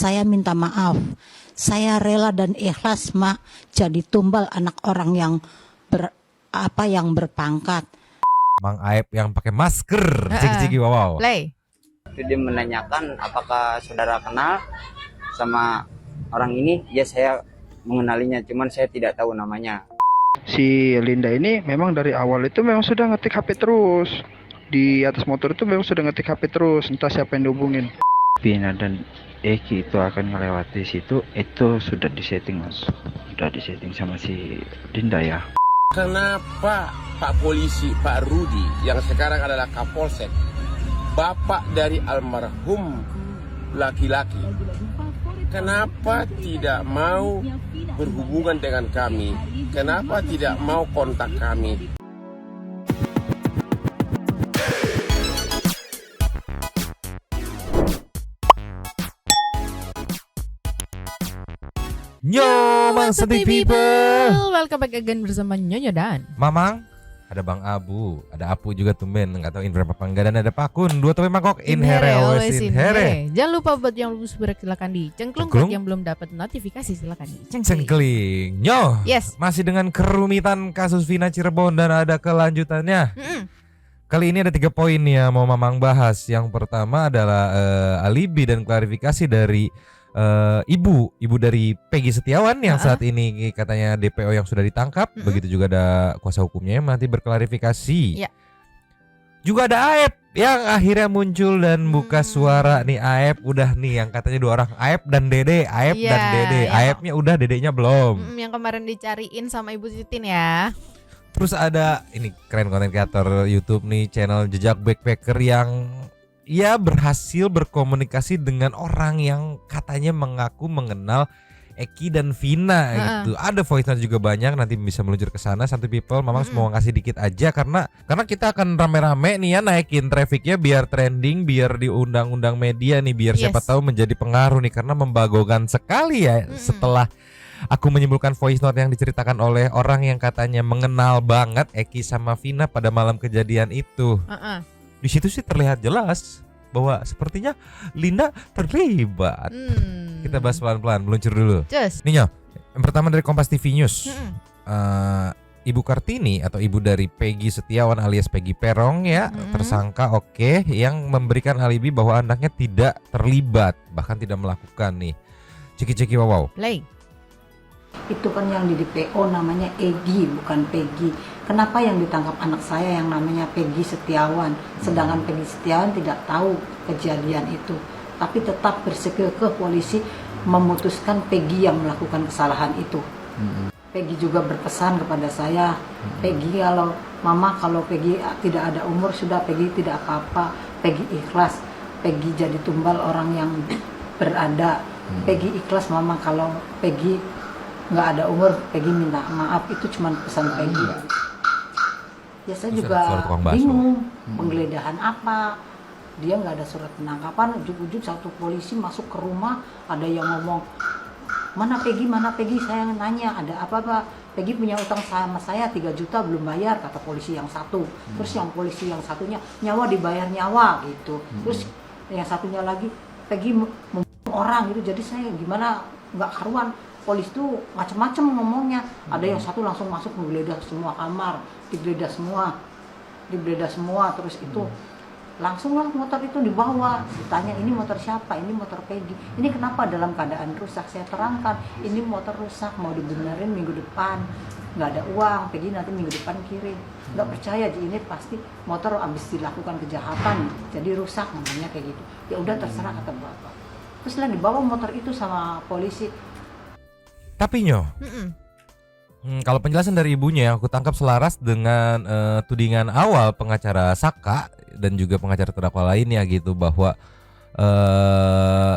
saya minta maaf. Saya rela dan ikhlas jadi tumbal anak orang yang berpangkat. Mang Aep yang pakai masker, ciki-ciki wow. Play. Itu dia menanyakan apakah saudara kenal sama orang ini. Ya saya mengenalinya, cuman saya tidak tahu namanya. Si Linda ini memang dari awal itu memang sudah ngetik HP terus. Di atas motor itu memang sudah ngetik HP terus, entah siapa yang dihubungin. Vina dan Eki itu akan ngelewati situ, itu sudah disetting mas. Sudah disetting sama si Linda ya. Kenapa Pak Polisi, Pak Rudi yang sekarang adalah Kapolsek, bapak dari almarhum laki-laki, kenapa tidak mau berhubungan dengan kami? Kenapa tidak mau kontak kami? Yo, Mangseti people. Welcome back again bersama Nyonya dan Mamang, ada Bang Abu, ada Apu juga tumben, nggak tahu Indra apa enggak, dan ada Pakun, dua temen mangkok inhere always inhere. Jangan lupa buat yang belum subscribe silakan dicengklung, buat yang belum dapat notifikasi silakan dicengkling. Cengkling. Nyo, Yes. masih dengan kerumitan kasus Vina Cirebon dan ada kelanjutannya. Kali ini ada 3 poin ya mau Mamang bahas. Yang pertama adalah alibi dan klarifikasi dari ibu dari Peggy Setiawan yang saat ini katanya DPO yang sudah ditangkap. Begitu juga ada kuasa hukumnya yang nanti berklarifikasi. Ya. Juga ada Aep yang akhirnya muncul dan buka suara nih. Aep udah nih yang katanya 2 orang, Aep dan Dede. Aep dan Dede. Aepnya udah, Dedenya belum. Yang kemarin dicariin sama Ibu Titin ya. Terus ada ini keren konten kreator YouTube nih, channel Jejak Backpacker yang ia berhasil berkomunikasi dengan orang yang katanya mengaku mengenal Eki dan Vina gitu. Ada voice note juga banyak, nanti bisa meluncur ke sana. Satu people, Mamang mau ngasih dikit aja karena kita akan rame-rame nih ya naikin trafficnya biar trending, biar diundang-undang media nih, biar siapa tahu menjadi pengaruh nih karena membagokan sekali ya setelah aku menyimpulkan voice note yang diceritakan oleh orang yang katanya mengenal banget Eki sama Vina pada malam kejadian itu. Di situ sih terlihat jelas bahwa sepertinya Linda terlibat. Kita bahas pelan-pelan, meluncur dulu. Nih Nyo, yang pertama dari Kompas TV News. Ibu Kartini atau ibu dari Peggy Setiawan alias Peggy Perong ya, tersangka yang memberikan alibi bahwa anaknya tidak terlibat, bahkan tidak melakukan nih. Ciki-ciki wow. Play. Itu kan yang di DPO namanya Egi, bukan Peggy. Kenapa yang ditangkap anak saya yang namanya Peggy Setiawan, sedangkan Peggy Setiawan tidak tahu kejadian itu, tapi tetap bersikukuh polisi memutuskan Peggy yang melakukan kesalahan itu. Peggy juga berpesan kepada saya, Peggy kalau Peggy tidak ada umur sudah, Peggy tidak apa-apa, Peggy ikhlas, Peggy jadi tumbal orang yang berada, Peggy ikhlas Mama kalau Peggy nggak ada umur, Peggy minta maaf. Itu cuma pesan Peggy. Ya saya juga bingung, penggeledahan apa, dia nggak ada surat penangkapan, ujug-ujug satu polisi masuk ke rumah, ada yang ngomong mana Peggy, saya nanya ada apa Pak, Peggy punya utang sama saya 3 juta belum bayar, kata polisi yang satu. Terus yang polisi yang satunya nyawa dibayar nyawa gitu. Terus yang satunya lagi Peggy membunuh orang gitu. Jadi saya gimana, nggak karuan. Polisi tuh macam-macam ngomongnya. Ada yang satu langsung masuk menggeledah semua kamar, digeledah semua, terus itu langsunglah motor itu dibawa. Ditanya ini motor siapa? Ini motor Peggy. Ini kenapa dalam keadaan rusak? Saya terangkan, ini motor rusak mau dibenerin minggu depan. Nggak ada uang, Peggy nanti minggu depan kirim. Nggak percaya, ini pasti motor habis dilakukan kejahatan, jadi rusak namanya kayak gitu. Ya udah terserah kata bapak. Terus lah dibawa motor itu sama polisi. Tapi Nyo, kalau penjelasan dari ibunya yang aku tangkap selaras dengan tudingan awal pengacara Saka dan juga pengacara terdakwa lainnya gitu, bahwa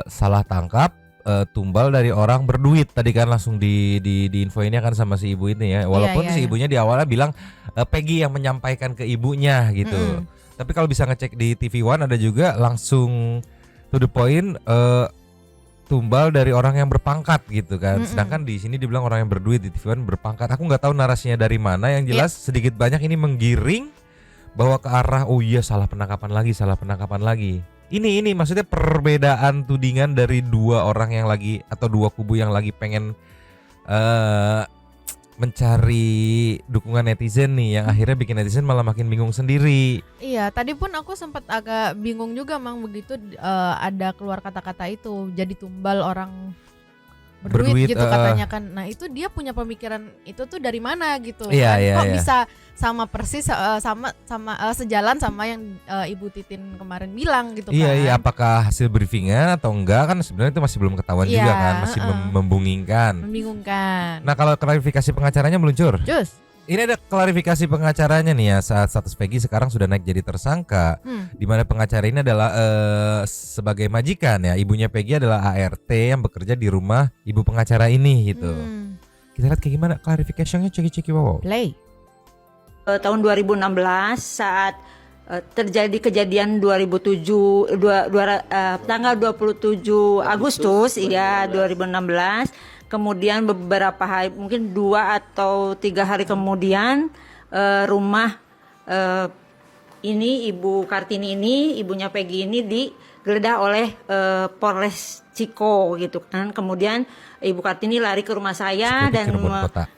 salah tangkap, tumbal dari orang berduit. Tadi kan langsung di infoinnya kan sama si ibu ini ya. Walaupun si ibunya di awalnya bilang Peggy yang menyampaikan ke ibunya gitu. Tapi kalau bisa ngecek di TV One ada juga langsung to the point, tumbal dari orang yang berpangkat gitu kan. Sedangkan di sini dibilang orang yang berduit, di TV One berpangkat. Aku nggak tahu narasinya dari mana. Yang jelas sedikit banyak ini menggiring bahwa ke arah salah penangkapan lagi. ini maksudnya perbedaan tudingan dari dua orang yang lagi atau dua kubu yang lagi pengen mencari dukungan netizen nih, yang akhirnya bikin netizen malah makin bingung sendiri. Iya, tadi pun aku sempat agak bingung juga Mang begitu ada keluar kata-kata itu jadi tumbal orang berduit gitu katanya kan. Nah, itu dia punya pemikiran itu tuh dari mana gitu Iya, kan. iya, Kok iya. bisa sama persis sama sejalan sama yang Ibu Titin kemarin bilang gitu kan. Iya, apakah hasil briefingnya atau enggak kan sebenarnya itu masih belum ketahuan Iya, juga kan, masih membingungkan. Membingungkan. Nah, kalau klarifikasi pengacaranya meluncur. Jus. Ini ada klarifikasi pengacaranya nih ya, saat status Peggy sekarang sudah naik jadi tersangka. Di mana pengacara ini adalah sebagai majikan ya, ibunya Peggy adalah ART yang bekerja di rumah ibu pengacara ini gitu. Kita lihat kayak gimana klarifikasinya, ceki wow. Play. Tahun 2016 saat terjadi kejadian 2007 tanggal 27 Agustus ya 2016. Kemudian beberapa hari, mungkin 2 atau 3 hari kemudian rumah ini Ibu Kartini ini, ibunya Peggy ini digeledah oleh Polres Ciko gitu kan. Kemudian Ibu Kartini lari ke rumah saya dan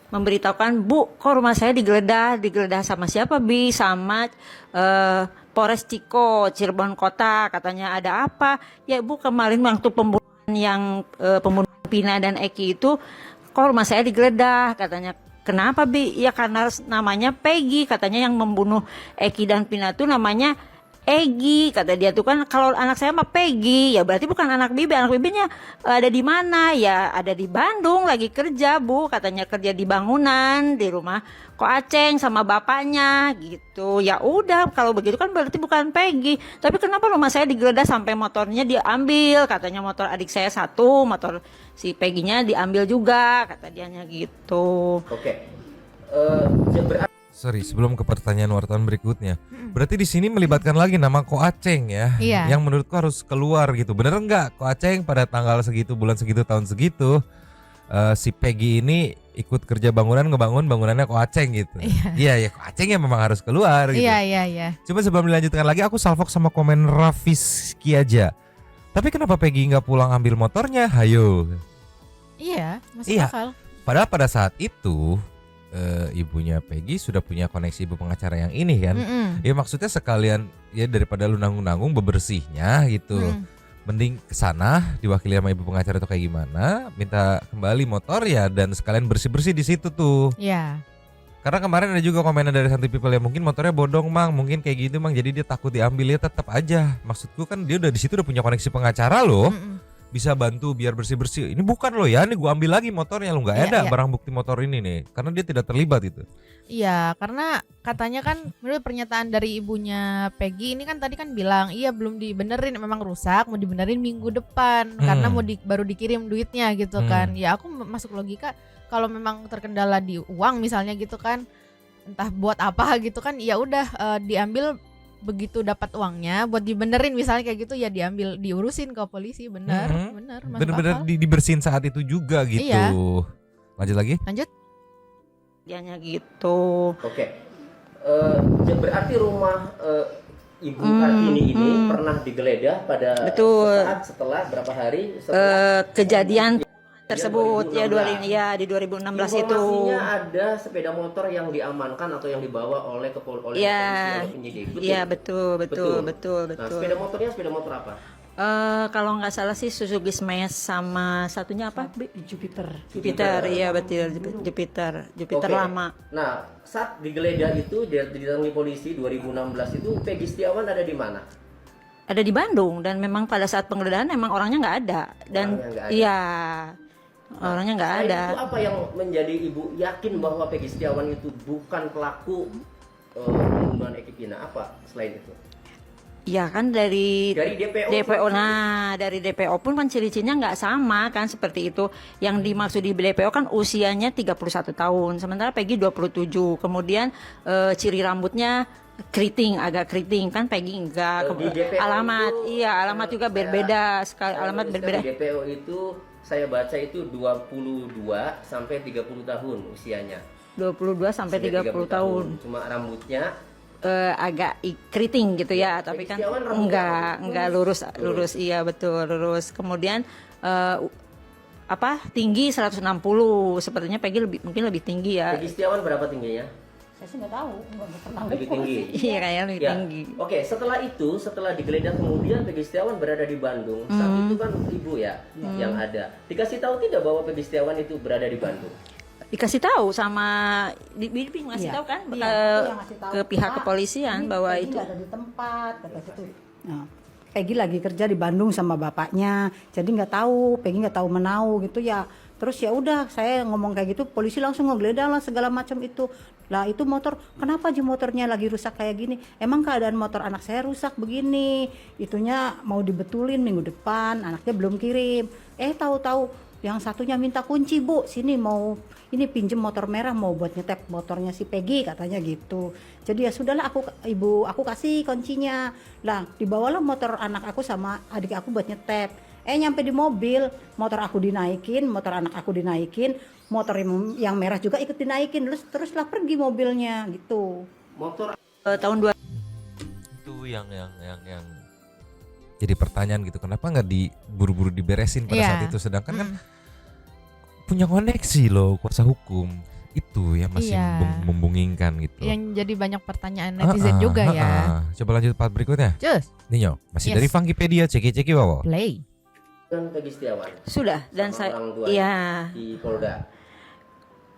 memberitahukan, Bu, kok rumah saya digeledah sama siapa Bi? Sama Polres Ciko, Cirebon Kota, katanya ada apa? Ya Bu, kemarin waktu pembunuhan yang pembunuhan Pina dan Eki itu, kok rumah saya digeledah, katanya. Kenapa Bi? Ya karena namanya Peggy, katanya yang membunuh Eki dan Pina itu namanya Egi, kata dia tuh kan. Kalau anak saya mah Peggy, ya berarti bukan anak bibinya ada di mana? Ya ada di Bandung lagi kerja Bu, katanya kerja di bangunan di rumah Ko Aceng sama bapaknya gitu. Ya udah kalau begitu kan berarti bukan Peggy. Tapi kenapa rumah saya digeledah sampai motornya diambil? Katanya motor adik saya satu, motor si Peggy-nya diambil juga, kata dianya gitu. Oke. Sorry, sebelum ke pertanyaan wartawan berikutnya. Berarti di sini melibatkan lagi nama Ko Aceng ya. Iya. Yang menurutku harus keluar gitu. Bener enggak Ko Aceng pada tanggal segitu, bulan segitu, tahun segitu si Peggy ini ikut kerja bangunan, ngebangun bangunannya Ko Aceng gitu. Iya, Ko Aceng ya memang harus keluar gitu. Iya. Cuma sebelum dilanjutkan lagi, aku salvok sama komen Raffiski aja. Tapi kenapa Peggy nggak pulang ambil motornya? Hayo. Iya, masuk Iya. akal. Padahal pada saat itu ibunya Peggy sudah punya koneksi ibu pengacara yang ini kan. Ya maksudnya sekalian ya daripada lu nanggung-nanggung bebersihnya gitu. Mending kesana diwakili sama ibu pengacara atau kayak gimana, minta kembali motor ya dan sekalian bersih-bersih di situ tuh. Iya. Karena kemarin ada juga komentar dari Santi People yang mungkin motornya bodong Mang, mungkin kayak gitu Mang, jadi dia takut diambil. Ya tetap aja. Maksudku kan dia udah di situ udah punya koneksi pengacara loh. Bisa bantu biar bersih-bersih. Ini bukan lo ya, ini gua ambil lagi motornya, lo nggak ada barang bukti motor ini nih, karena dia tidak terlibat itu. Iya, karena katanya kan menurut pernyataan dari ibunya Peggy ini kan tadi kan bilang iya belum dibenerin, memang rusak, mau dibenerin minggu depan karena mau baru dikirim duitnya gitu kan. Ya aku masuk logika kalau memang terkendala di uang misalnya gitu kan, entah buat apa gitu kan, ya udah diambil begitu dapat uangnya buat dibenerin misalnya kayak gitu, ya diambil diurusin ke polisi. Bener Bener-bener dibersihin saat itu juga gitu. Iya. Lanjut lagi. Dianya gitu. Oke. Berarti rumah Ibu Kartini ini pernah digeledah pada saat setelah berapa hari setelah Kejadian tersebut ya, di 2016 itu. Informasinya ada sepeda motor yang diamankan atau yang dibawa oleh polisi atau penyidik. Betul? Iya, betul. Nah, sepeda motornya sepeda motor apa? Kalau nggak salah sih Suzuki Smash sama satunya apa? Jupiter, iya betul, Jupiter Oke. lama. Nah, saat digeledah itu didatangi polisi 2016 itu Peggy Setiawan ada di mana? Ada di Bandung dan memang pada saat penggeledahan memang orangnya nggak ada dan orangnya nggak ada. Itu apa yang menjadi ibu yakin bahwa Peggy Setiawan itu bukan pelaku pembunuhan Eki Pina? Apa selain itu? Ya kan dari DPO. Nah dari DPO pun kan ciri-cirinya nggak sama kan seperti itu. Yang dimaksud di DPO kan usianya 31 tahun, sementara Peggy 27. Kemudian ciri rambutnya agak keriting kan, Peggy enggak. Alamat juga berbeda sekali, alamat berbeda. Di DPO itu saya baca itu 22 sampai 30 tahun usianya. 22 sampai 30 tahun. Cuma rambutnya agak keriting gitu ya, tapi Peggy kan Setiawan rambutnya enggak lurus, iya betul lurus. Kemudian tinggi 160, sepertinya Peggy mungkin lebih tinggi ya. Peggy Setiawan berapa tingginya? Saya sih nggak tahu, nggak pernah Lebih tinggi. Iya kayaknya lebih Ya. tinggi. Oke, setelah digeledah kemudian Peggy Setiawan berada di Bandung. Saat itu kan ibu ya yang ada. Dikasih tahu tidak bahwa Peggy Setiawan itu berada di Bandung? Dikasih tahu sama ngasih Iya. tahu kan Iya, aku yang ngasih tahu. ke pihak Pak, kepolisian ini bahwa Peggy itu nggak ada di tempat kata gitu. Nah, Peggy lagi kerja di Bandung sama bapaknya, jadi nggak tahu, Peggy nggak tahu menau gitu ya. Terus ya udah saya ngomong kayak gitu, polisi langsung ngegeledah lah segala macam itu. Lah itu motor, kenapa aja motornya lagi rusak kayak gini? Emang keadaan motor anak saya rusak begini. Itunya mau dibetulin minggu depan, anaknya belum kirim. Tahu-tahu yang satunya minta kunci, Bu. Sini mau ini pinjem motor merah mau buat nyetep motornya si Peggy katanya gitu. Jadi ya sudahlah aku kasih kuncinya. Lah dibawalah motor anak aku sama adik aku buat nyetep. Nyampe di mobil, motor aku dinaikin, motor anak aku dinaikin, motor yang merah juga ikut dinaikin, teruslah pergi mobilnya gitu. Motor tahun Itu yang jadi pertanyaan gitu, kenapa nggak buru-buru diberesin pada Iya. saat itu, sedangkan kan punya koneksi loh kuasa hukum itu ya masih Iya. membingungkan gitu. Yang jadi banyak pertanyaan netizen juga ya. Coba lanjut part berikutnya. Cus, Ninyo, masih Yes. dari Funkipedia, ceki wawo. play. dan Peggy Setiawan sudah dan sama saya orang tua iya di Polda.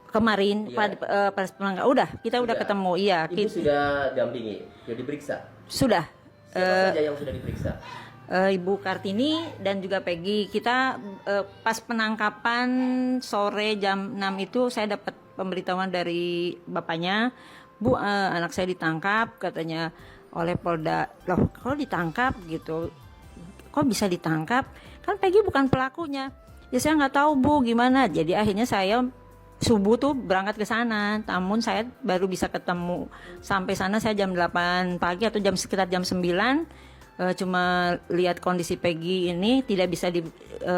kemarin Iya. pas penangkap kita udah Sudah. ketemu iya Ibu sudah dampingi, sudah diperiksa. sudah Siapa saja yang sudah diperiksa? Ibu Kartini dan juga Peggy. Kita pas penangkapan sore jam 6 itu saya dapat pemberitahuan dari bapaknya, Bu, anak saya ditangkap katanya oleh Polda. Loh, kalau ditangkap gitu, kok bisa ditangkap? Kan Peggy bukan pelakunya. Ya saya nggak tahu, Bu, gimana. Jadi akhirnya saya subuh tuh berangkat ke sana, namun saya baru bisa ketemu sampai sana saya jam 8 pagi atau sekitar jam 9. Cuma lihat kondisi Peggy ini tidak bisa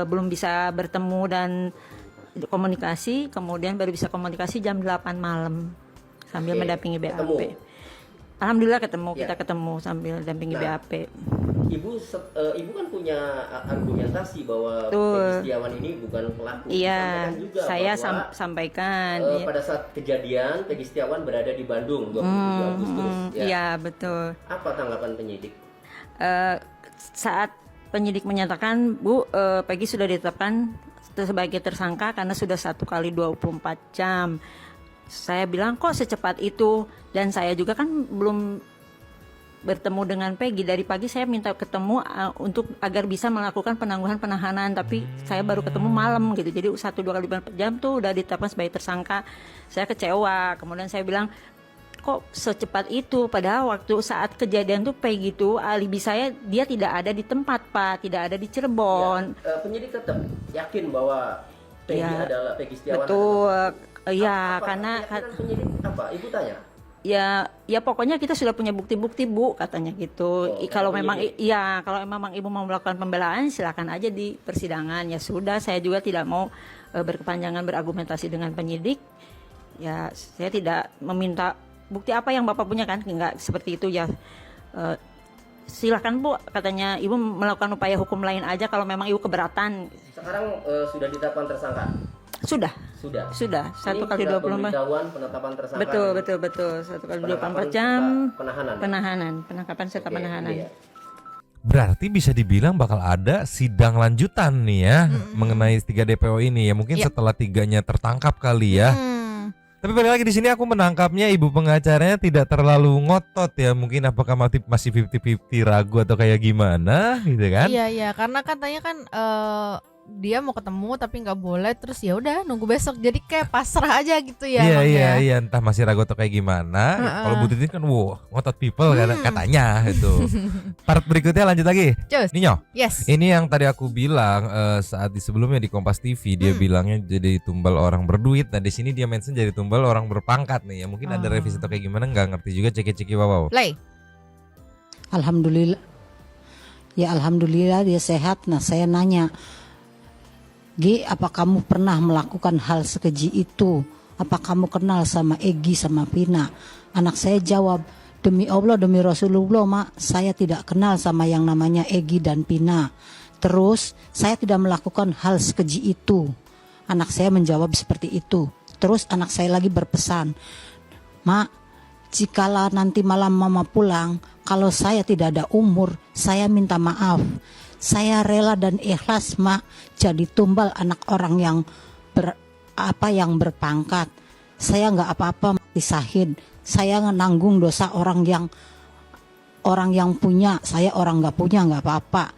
belum bisa bertemu dan komunikasi, kemudian baru bisa komunikasi jam 8 malam sambil Oke, mendampingi BAP. ketemu. Alhamdulillah ketemu, Ya. kita ketemu sambil dampingi Nah, BAP. Ibu kan punya argumentasi bahwa Betul. Peggy Setiawan ini bukan pelaku. Iya, Sampaikan juga saya bahwa, sampaikan. iya. pada saat kejadian Peggy Setiawan berada di Bandung 27 Agustus. Ya. Iya, betul. Apa tanggapan penyidik? Saat penyidik menyatakan, Bu, Peggy sudah ditetapkan sebagai tersangka karena sudah 1 kali 24 jam. Saya bilang kok secepat itu, dan saya juga kan belum bertemu dengan Peggy. Dari pagi saya minta ketemu untuk agar bisa melakukan penangguhan penahanan, tapi saya baru ketemu malam gitu. Jadi 1-2 kali 24 jam tuh udah ditetapkan sebagai tersangka. Saya kecewa. Kemudian saya bilang, kok secepat itu, padahal waktu saat kejadian tuh Peggy tuh alibi saya dia tidak ada di tempat, Pak, tidak ada di Cirebon. Ya, penyidik tetap yakin bahwa Peggy Ya, adalah Peggy Setiawan. betul. Ya, Apa karena keyakinan penyidik apa? Ibu tanya. ya pokoknya kita sudah punya bukti-bukti, Bu, katanya gitu. Oh, Kalau kata memang penyidik. kalau memang Ibu mau melakukan pembelaan silakan aja di persidangan. Ya sudah, saya juga tidak mau berkepanjangan berargumentasi dengan penyidik. Ya, saya tidak meminta bukti apa yang Bapak punya kan, enggak seperti itu ya. Silakan, Bu, katanya Ibu melakukan upaya hukum lain aja kalau memang Ibu keberatan. Sekarang sudah ditetapkan tersangka. Sudah. Ini 1 kali sudah 24. pemberitahuan penetapan tersangka. Betul. 1 kali 24 jam Penahanan. penangkapan serta Oke, penahanan. ini ya. Berarti bisa dibilang bakal ada sidang lanjutan nih ya mengenai 3 DPO ini ya, mungkin Iya. setelah 3-nya tertangkap kali ya. Tapi balik lagi di sini aku menangkapnya ibu pengacaranya tidak terlalu ngotot ya, mungkin apakah masih 50-50 ragu atau kayak gimana gitu kan? Iya, karena katanya kan dia mau ketemu tapi nggak boleh, terus ya udah nunggu besok, jadi kayak pasrah aja gitu ya. Bang, ya. Iya, entah masih ragu atau kayak gimana. Kalau Bu Titin kan ngotot people katanya itu. Part berikutnya lanjut lagi. Cus. Ninyo. Yes. Ini yang tadi aku bilang saat sebelumnya di Kompas TV dia bilangnya jadi tumbal orang berduit. Nah di sini dia mention jadi tumbal orang berpangkat nih ya. Mungkin ada revisi atau kayak gimana nggak ngerti juga, ceki wow. Play. Alhamdulillah. Ya alhamdulillah dia sehat. Nah saya nanya, Gi, apa kamu pernah melakukan hal sekeji itu? Apa kamu kenal sama Egi sama Pina? Anak saya jawab, Demi Allah, demi Rasulullah, Mak, saya tidak kenal sama yang namanya Egi dan Pina. Terus, saya tidak melakukan hal sekeji itu. Anak saya menjawab seperti itu. Terus anak saya lagi berpesan, Mak, jikalau nanti malam Mama pulang, kalau saya tidak ada umur, saya minta maaf. Saya rela dan ikhlas, Mak, jadi tumbal anak orang yang yang berpangkat. Saya nggak apa-apa pisahin. Saya nanggung dosa orang yang punya. Saya orang nggak punya, nggak apa-apa.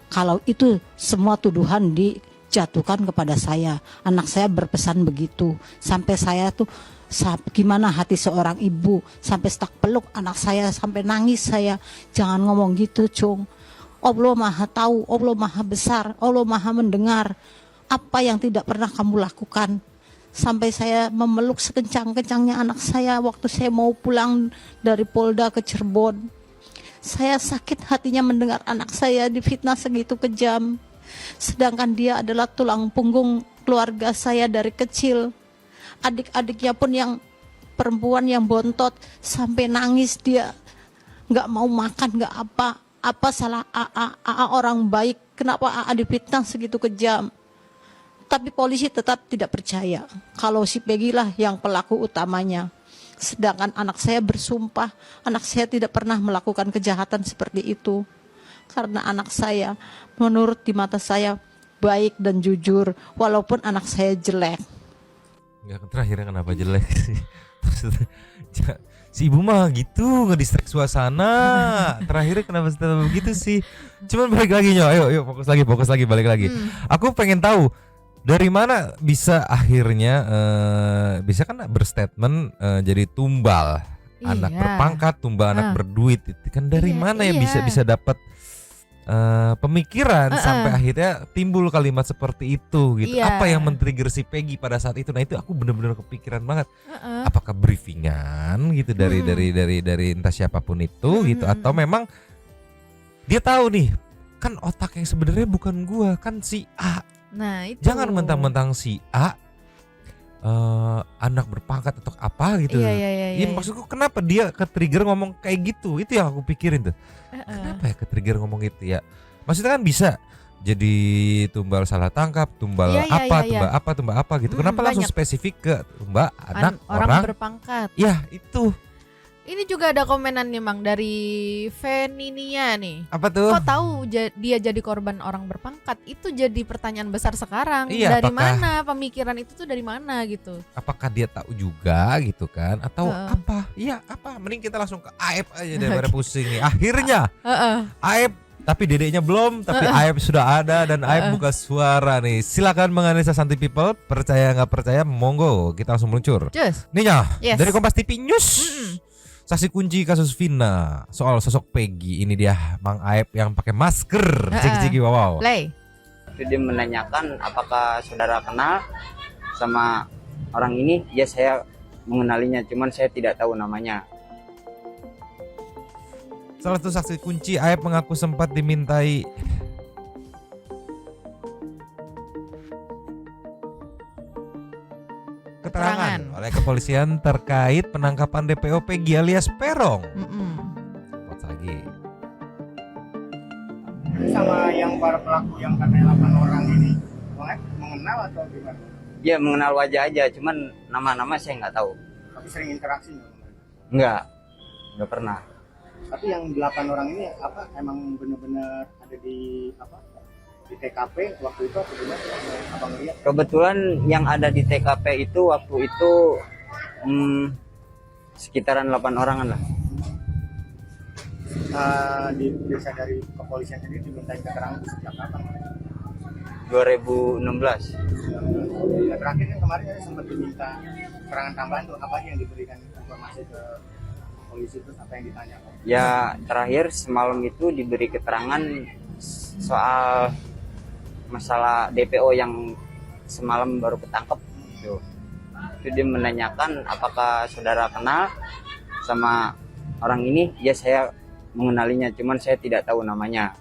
Kalau itu semua tuduhan dijatuhkan kepada saya. Anak saya berpesan begitu. Sampai saya tuh gimana hati seorang ibu, sampai stuck peluk anak saya, sampai nangis saya. Jangan ngomong gitu, Cung. Allah Maha tahu, Allah Maha besar, Allah Maha mendengar apa yang tidak pernah kamu lakukan. Sampai saya memeluk sekencang-kencangnya anak saya waktu saya mau pulang dari Polda ke Cirebon. Saya sakit hatinya mendengar anak saya difitnah segitu kejam. Sedangkan dia adalah tulang punggung keluarga saya dari kecil. Adik-adiknya pun yang perempuan yang bontot sampai nangis, dia nggak mau makan, nggak apa salah AA orang baik, kenapa AA difitnah segitu kejam. Tapi polisi tetap tidak percaya kalau si Peggy lah yang pelaku utamanya. Sedangkan anak saya bersumpah, anak saya tidak pernah melakukan kejahatan seperti itu. Karena anak saya menurut di mata saya baik dan jujur, walaupun anak saya jelek. Enggak, terakhirnya kenapa jelek sih? Si ibu mah gitu, ngedistract suasana. Terakhirnya kenapa begitu sih? Cuman balik lagi Nyo, ayo fokus lagi, balik lagi. Aku pengen tahu dari mana bisa akhirnya bisa kan berstatement jadi tumbal anak berpangkat, tumbal anak berduit. Itu kan dari mana yang bisa dapat pemikiran sampai akhirnya timbul kalimat seperti itu gitu. Apa yang men-trigger si Peggy pada saat itu? Nah, itu aku benar-benar kepikiran banget. Apakah briefingan gitu dari entah siapapun itu gitu, atau memang dia tahu nih kan otak yang sebenarnya bukan gua, kan si A. Nah, itu. Jangan mentang-mentang si A anak berpangkat atau apa gitu. Iya. Maksudku kenapa dia ke-trigger ngomong kayak gitu? Itu yang aku pikirin tuh. Kenapa ya ke-trigger ngomong gitu ya? Maksudnya kan bisa jadi tumbal salah tangkap, tumbal tumbal apa gitu. Kenapa langsung spesifik ke tumbal anak orang berpangkat? Ya, itu. Ini juga ada komenan nih Mang dari Feninia nih. Apa tuh? Kok tahu dia jadi korban orang berpangkat? Itu jadi pertanyaan besar sekarang. Iya, dari mana pemikiran itu tuh, dari mana gitu? Apakah dia tahu juga gitu kan? Atau apa? Iya, apa? Mending kita langsung ke Aep aja daripada pusing nih. Akhirnya Aep, tapi dedeknya belum, tapi Aep sudah ada dan Aep buka suara nih. Silakan menganalisa Santai People, percaya nggak percaya, monggo kita langsung meluncur. Nih dari Kompas TV News. Saksi kunci kasus Vina soal sosok Peggy. Ini dia Mang Aep yang pakai masker. Ciki-ciki wow. Play. Itu dia menanyakan apakah saudara kenal sama orang ini. Ya, saya mengenalinya, cuman saya tidak tahu namanya. Salah satu saksi kunci Aep mengaku sempat dimintai keterangan oleh kepolisian terkait penangkapan DPO Peggy alias Perong. Lagi. Sama yang para pelaku yang katanya 8 orang ini mengenal atau gimana? Ya, mengenal wajah aja, cuman nama-nama saya nggak tahu. Tapi sering interaksi nggak pernah. Tapi yang 8 orang ini apa emang benar-benar ada di TKP waktu itu atau gimana? Abang lihat? Kebetulan yang ada di TKP itu waktu itu sekitaran 8 orangan lah. Bisa dari kepolisian sendiri dimintain keterangan sejak kapan? 2016. Ya, terakhir kan kemarin sempat diminta keterangan tambahan tuh, apa yang diberikan informasi ke polisi, itu apa yang ditanyakan? Ya, terakhir semalam itu diberi keterangan soal masalah DPO yang semalam baru ketangkep gitu. Itu dia menanyakan apakah saudara kenal sama orang ini. Ya, saya mengenalinya, cuman saya tidak tahu namanya.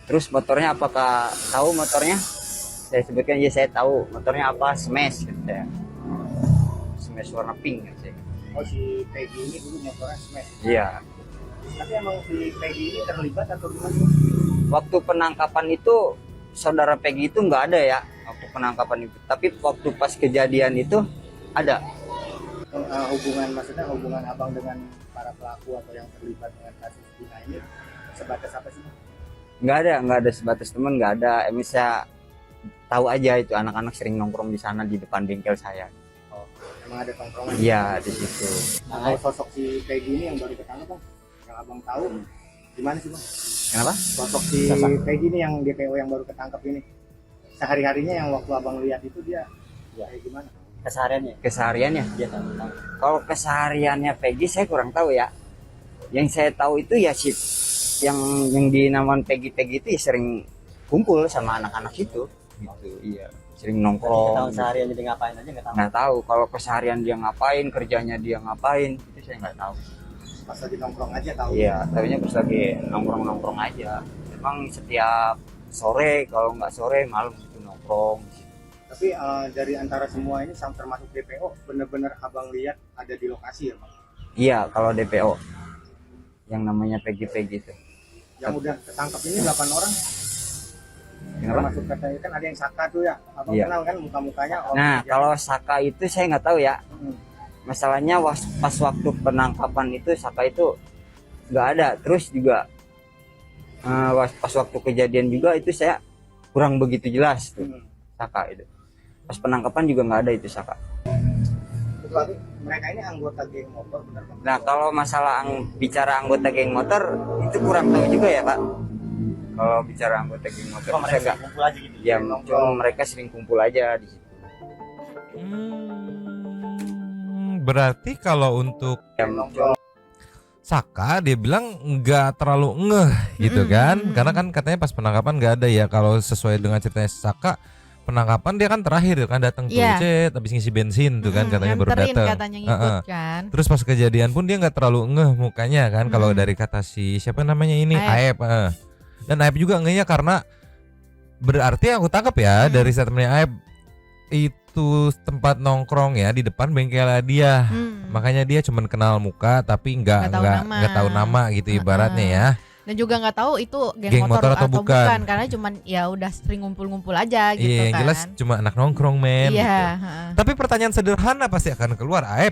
Terus motornya apakah tahu motornya? Saya sebutkan ya saya tahu motornya apa, Smash gitu ya. Smash warna pink gitu. Oh, si Peggy ini dulu nyotornya smash. Iya. Tapi emang si Peggy ini terlibat atau gimana? Waktu penangkapan itu saudara Peggy itu nggak ada ya waktu penangkapan itu. Tapi waktu pas kejadian itu ada. Maksudnya hubungan abang dengan para pelaku atau yang terlibat dengan kasus Dina ini sebatas apa sih? Nggak ada sebatas teman, nggak ada. Emang saya tahu aja itu anak-anak sering nongkrong di sana di depan bengkel saya. Oh, emang ada tongkrongan? Iya, di situ. Nah, kalau sosok si Peggy ini yang baru ketangkap, Bang, yang abang tahu, gimana sih, Bang? Kenapa? Sosok si Peggy ini yang DPO yang baru ketangkap ini, sehari-harinya yang waktu abang lihat itu dia kayak gimana? Kesehariannya. Kalau kesehariannya Peggy saya kurang tahu ya. Yang saya tahu itu ya sih yang dinamakan Peggy itu ya sering kumpul sama anak-anak itu gitu. Iya, sering nongkrong. Tahu seharian jadi ngapain aja nggak tahu. Nggak tahu kalau keseharian dia ngapain, kerjanya dia ngapain, itu saya nggak tahu. Pas lagi nongkrong aja tahu. Iya, tahunya pas lagi nongkrong aja. Memang setiap sore, kalau nggak sore malam itu nongkrong. Tapi dari antara semua ini termasuk DPO, bener-bener abang lihat ada di lokasi ya, Bang? Iya, kalau DPO yang namanya Peggy itu. Yang udah ketangkap ini 8 orang. Kenapa? Termasuk katanya kan ada yang Saka tuh ya. Abang Iya. kenal kan muka-mukanya? Nah, kalau Saka itu saya nggak tahu ya. Masalahnya pas waktu penangkapan itu Saka itu nggak ada. Terus juga pas waktu kejadian juga itu saya kurang begitu jelas tuh Saka itu. Pas penangkapan juga nggak ada itu Saka. Tapi mereka ini anggota geng motor benar, Bang? Nah, kalau masalah bicara anggota geng motor itu kurang tahu juga ya, Pak. Kalau bicara anggota geng motor saya nggak. Kumpul aja gitu. Ya, cuma mereka sering kumpul aja di situ. Berarti kalau untuk Ya, Saka dia bilang nggak terlalu ngeh gitu kan, karena kan katanya pas penangkapan nggak ada ya. Kalau sesuai dengan ceritanya Saka, penangkapan dia kan terakhir kan datang tuh, Iya. habis ngisi bensin tuh kan katanya baru nganterin datang. katanya ngikut kan. Terus pas kejadian pun dia nggak terlalu ngeh mukanya kan, kalau dari kata si siapa namanya ini Aep. Aep. Dan Aep juga ngehnya karena berarti aku tangkap ya dari statementnya Aep itu tempat nongkrong ya di depan bengkel dia. Makanya dia cuma kenal muka tapi nggak tahu nama gitu ibaratnya ya. Dan juga nggak tahu itu geng Geng motor atau bukan. karena cuman ya udah sering ngumpul-ngumpul aja gitu Iya, yang kan. jelas cuma anak nongkrong men. Iya, gitu. Tapi pertanyaan sederhana pasti akan keluar, Aep.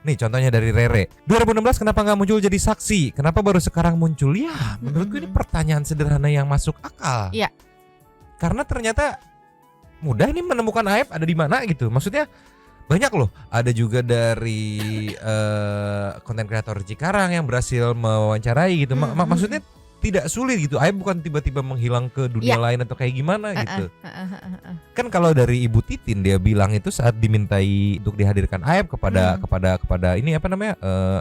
Nih contohnya dari Rere. 2016 kenapa nggak muncul jadi saksi? Kenapa baru sekarang muncul? Ya, menurutku ini pertanyaan sederhana yang masuk akal. Iya. Karena ternyata mudah nih menemukan Aep ada di mana gitu. Maksudnya banyak loh. Ada juga dari konten kreator Cikarang yang berhasil mewawancarai gitu. Maksudnya tidak sulit gitu. Aep bukan tiba-tiba menghilang ke dunia lain atau kayak gimana gitu. Kan kalau dari Ibu Titin dia bilang itu saat dimintai untuk dihadirkan Aep kepada ini apa namanya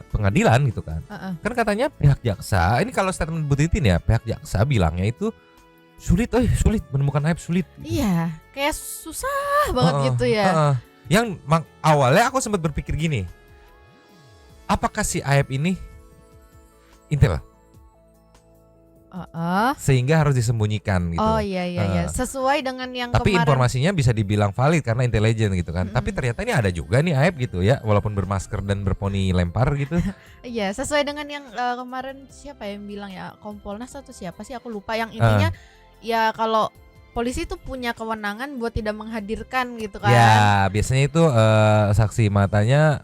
pengadilan gitu kan. Kan katanya pihak jaksa, ini kalau statement Ibu Titin ya, pihak jaksa bilangnya itu sulit menemukan Aep sulit. Iya, kayak susah banget gitu ya. Yang awalnya aku sempat berpikir gini, apakah si Aep ini intel? Sehingga harus disembunyikan gitu. Oh iya. Sesuai dengan yang tapi kemarin. informasinya bisa dibilang valid karena intelijen gitu kan. Tapi ternyata ini ada juga nih Aep gitu ya, walaupun bermasker dan berponi lempar gitu. Iya, sesuai dengan yang kemarin siapa yang bilang ya, Kompolnas atau siapa sih aku lupa, yang intinya ya kalau polisi itu punya kewenangan buat tidak menghadirkan gitu kan. Ya, biasanya itu saksi matanya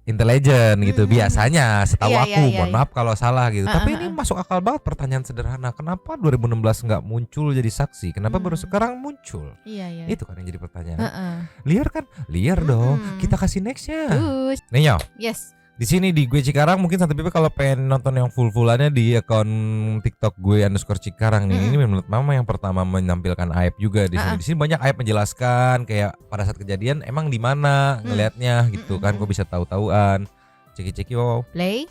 intelijen gitu biasanya, setahu aku. Mohon maaf kalau salah gitu. Tapi ini masuk akal banget pertanyaan sederhana. Kenapa 2016 nggak muncul jadi saksi? Kenapa baru sekarang muncul? Iya. Itu kan yang jadi pertanyaan. Liar kan? Liar dong. Kita kasih nextnya. Nih Yes. Di sini di gue Cikarang mungkin Santai Pipe kalau pengen nonton yang full-fullannya di akun TikTok gue _Cikarang nih. Ini menurut Mama yang pertama menampilkan Aep juga di sini. Di sini banyak Aep menjelaskan kayak pada saat kejadian emang di mana ngelihatnya gitu kan, kok bisa tahu-tahuan. Ceki-ceki wow. Play.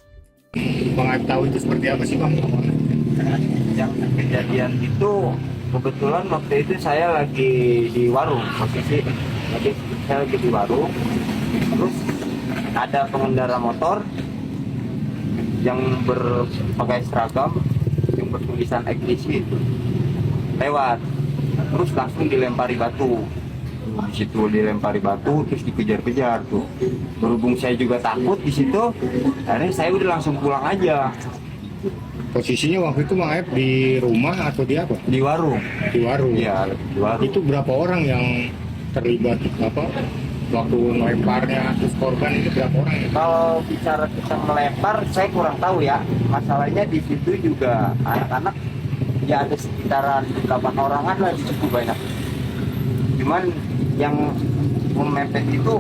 Bang Aep tahu itu seperti apa sih, Bang? Yang kejadian itu kebetulan waktu itu saya lagi di warung, saya lagi di warung. Terus ada pengendara motor yang berpakai seragam yang bertulisan ekstisi itu lewat, terus langsung dilempari batu. Di situ dilempari batu terus dikejar-kejar tuh. Berhubung saya juga takut di situ, akhirnya saya udah langsung pulang aja. Posisinya waktu itu Bang Aep di rumah atau di apa? Di warung. Di warung. Iya, di warung. Itu berapa orang yang terlibat apa? Waktu melemparnya terus korban itu berapa orang ya? Kalau bicara kita melempar, saya kurang tahu ya. Masalahnya di situ juga anak-anak ya ada sekitaran 8 orangan lah, cukup banyak. Cuman yang memepet itu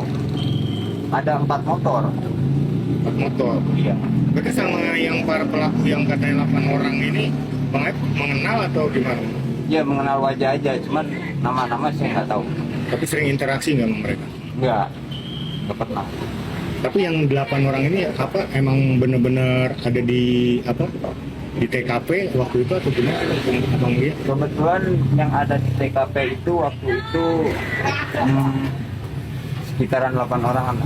ada 4 motor. 4 motor. Iya. Berarti sama yang para pelaku yang katanya 8 orang ini Bang Aep mengenal atau gimana? Ya mengenal wajah aja, cuman nama-nama saya nggak tahu. Tapi sering interaksi nggak sama mereka? Nggak pernah. Tapi yang 8 orang ini apa emang bener-bener ada di apa? Di TKP waktu itu atau gimana? Abang lihat? Kebetulan yang ada di TKP itu waktu itu sekitaran 8 orang.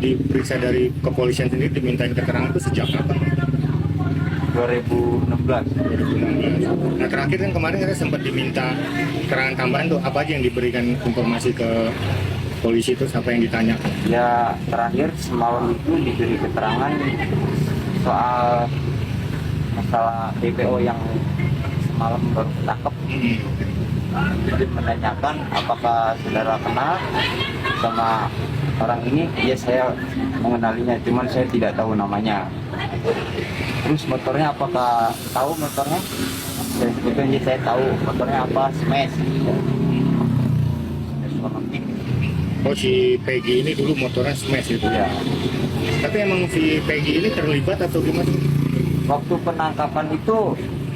Diperiksa dari kepolisian sendiri dimintain keterangan itu sejak kapan? 2016. 2016. Nah terakhir kan kemarin kita sempat diminta keterangan tambahan tuh apa aja yang diberikan informasi ke polisi itu apa yang ditanya? Ya terakhir semalam itu diberi keterangan soal masalah DPO yang semalam baru ketangkep. Jadi menanyakan apakah saudara kenal sama orang ini. Ya saya mengenalinya, cuman saya tidak tahu namanya. Terus motornya apakah tahu motornya? Saya sebetulnya saya tahu motornya apa, Smash. Oh si Peggy ini dulu motornya Smash itu Ya. Tapi emang si Peggy ini terlibat atau gimana? Waktu penangkapan itu